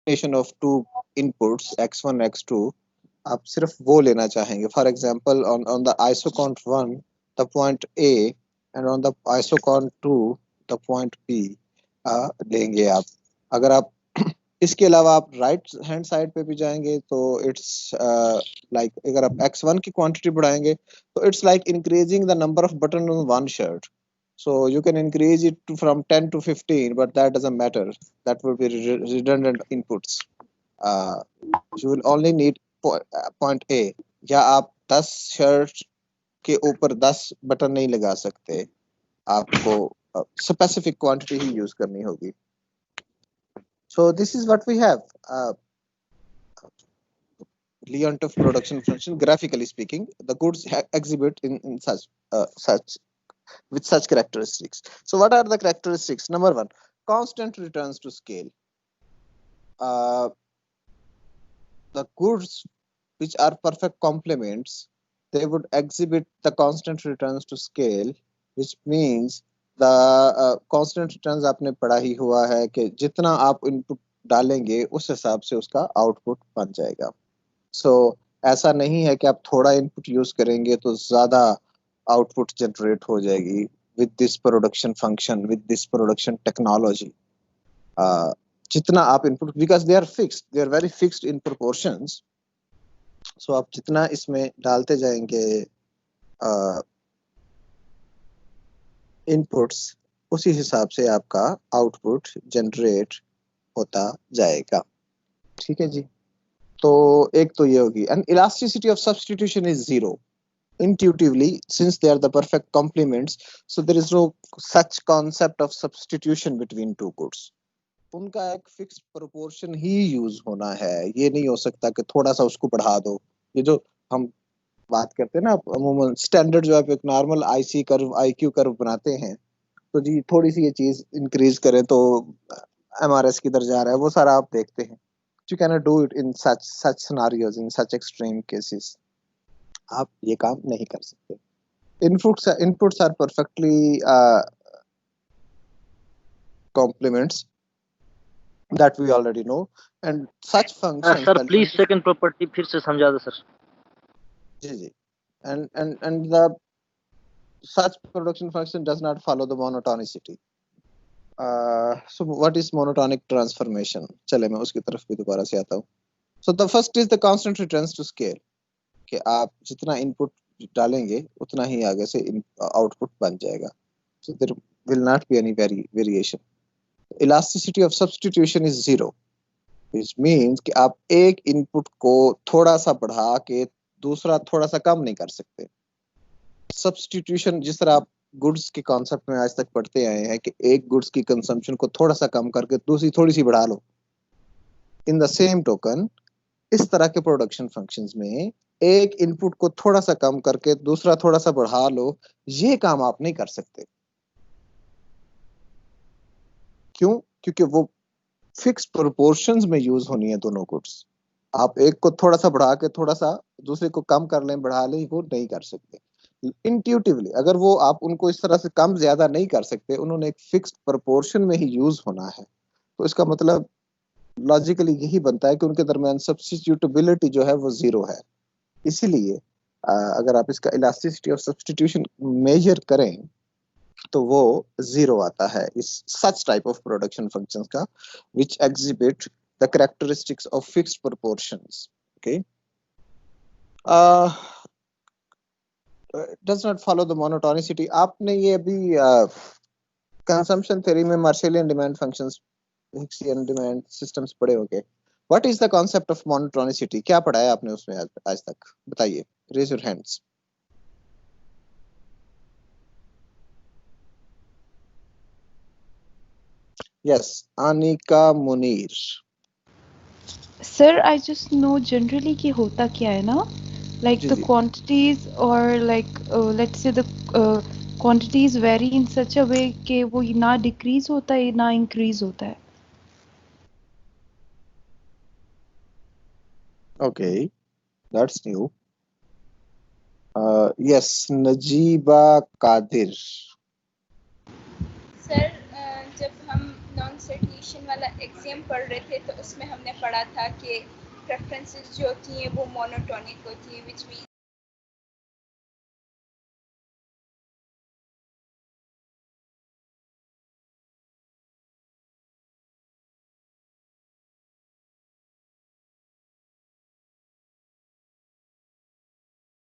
combination of two inputs x1 x2, आप सिर्फ वो लेना चाहेंगे. For example on the isocount 1 the point A and on the isocount 2 the point B लेंगे आप. अगर आप इसके अलावा आप राइट हैंड साइड पे भी जाएंगे तो इट्स लाइक अगर आप x1 की क्वांटिटी बढ़ाएंगे तो it's like increasing the number off button on one shirt. So you can increase it from 10 to 15, but that doesn't matter. That will be redundant inputs. You will only need point A. या आप 10 shirt के ऊपर 10 button नहीं लगा सकते. आपको specific quantity ही use करनी होगी. So this is what we have. Leontief production function. Graphically speaking, the goods exhibit in such with such characteristics. So what are the characteristics? Number one, constant returns to scale. The goods which are perfect complements, they would exhibit the constant returns to scale, which means the constant returns आपने पढ़ा ही हुआ है कि जितना आप input डालेंगे उस हिसाब से उसका आउटपुट बन जाएगा. So ऐसा नहीं है कि आप थोड़ा इनपुट यूज करेंगे तो ज्यादा आउटपुट जनरेट हो जाएगी with this production function, with this production technology. जितना आप input, because they are fixed, they are very fixed in proportions. So आप जितना इसमें डालते जाएंगे इनपुट्स, उसी हिसाब से आपका आउटपुट जनरेट होता जाएगा. ठीक है जी. तो एक तो ये होगी. And elasticity of substitution is zero. Intuitively, since they are the perfect complements, so there is no such concept of substitution between two goods. उनका एक फिक्स प्रोपोर्शन ही यूज होना है. ये नहीं हो सकता कि थोड़ा सा उसको बढ़ा दो. ये जो हम बात करते हैं ना अमूमन स्टैंडर्ड जो आप एक normal IC curve IQ curve बनाते हैं, तो जी थोड़ी सी ये चीज इंक्रीज करें तो एमआरएस किधर जा रहा है वो सारा आप देखते हैं. You cannot do it in such scenarios, in such extreme cases. आप ये काम नहीं कर सकते. Inputs are perfectly complements that we already know, and such functions. Sir, please second property फिर से समझा दो sir. Ji ji. And the such production function does not follow the monotonicity. So what is monotonic transformation? चले मैं उसकी तरफ भी दोबारा से आता हूँ. So the first is the constant returns to scale. कि आप जितना इनपुट डालेंगे उतना ही आगे से आउटपुट बन जाएगा. So there will not be any variation. Elasticity of substitution is zero, which means कि आप एक इनपुट को थोड़ा सा बढ़ा के दूसरा थोड़ा सा कम नहीं कर सकते. सब्स्टिट्यूशन जिस तरह आप गुड्स के कॉन्सेप्ट में आज तक पढ़ते आए हैं कि एक गुड्स की कंजम्पशन को थोड़ा सा कम करके दूसरी थोड़ी सी बढ़ा लो. इन द सेम टोकन इस तरह के प्रोडक्शन फंक्शंस में एक इनपुट को थोड़ा सा कम करके दूसरा थोड़ा सा बढ़ा लो, ये काम आप नहीं कर सकते. क्यों? क्योंकि वो फिक्स्ड प्रोपोर्शंस में यूज होनी है दोनों गुड्स. आप एक को थोड़ा सा बढ़ा के थोड़ा सा दूसरे को कम कर लें बढ़ा लें, वो नहीं कर सकते. इंट्यूटिवली अगर वो आप उनको इस तरह से कम ज्यादा नहीं कर सकते, उन्होंने एक फिक्स्ड प्रोपोर्शन में ही यूज होना है, तो इसका मतलब लॉजिकली यही बनता है कि उनके दरमियान सब्स्टिट्यूटेबिलिटी जो है वो जीरो है. इसीलिए अगर आप इसका इलास्टिसिटी ऑफ सब्स्टिट्यूशन मेजर करें तो वो जीरो आता है इस such type of production functions का, which exhibit the characteristics of fixed proportions. Okay. Does not follow the monotonicity. आपने ये अभी कंजम्पशन थ्योरी में Marshallian demand functions, Hicksian demand systems पढ़े होंगे. What is the concept of monotonicity? क्या पढ़ा है आपने उसमें आज तक? बताइए. Raise your hands. Yes, Anika Munir. Sir, I just know generally कि होता क्या है ना, like ji the ji. quantities or like let's say the quantities vary in such a way कि वो ना decrease होता है ना increase होता है. Okay, that's new. Yes, Najiba Kadir. Sir जब हम नॉन कंसर्टेशन वाला एक्सियम पढ़ रहे थे तो उसमें हमने पढ़ा था कि प्रेफरेंसेस जो होती हैं वो मोनोटोनिक होती हैं, विच मीन्स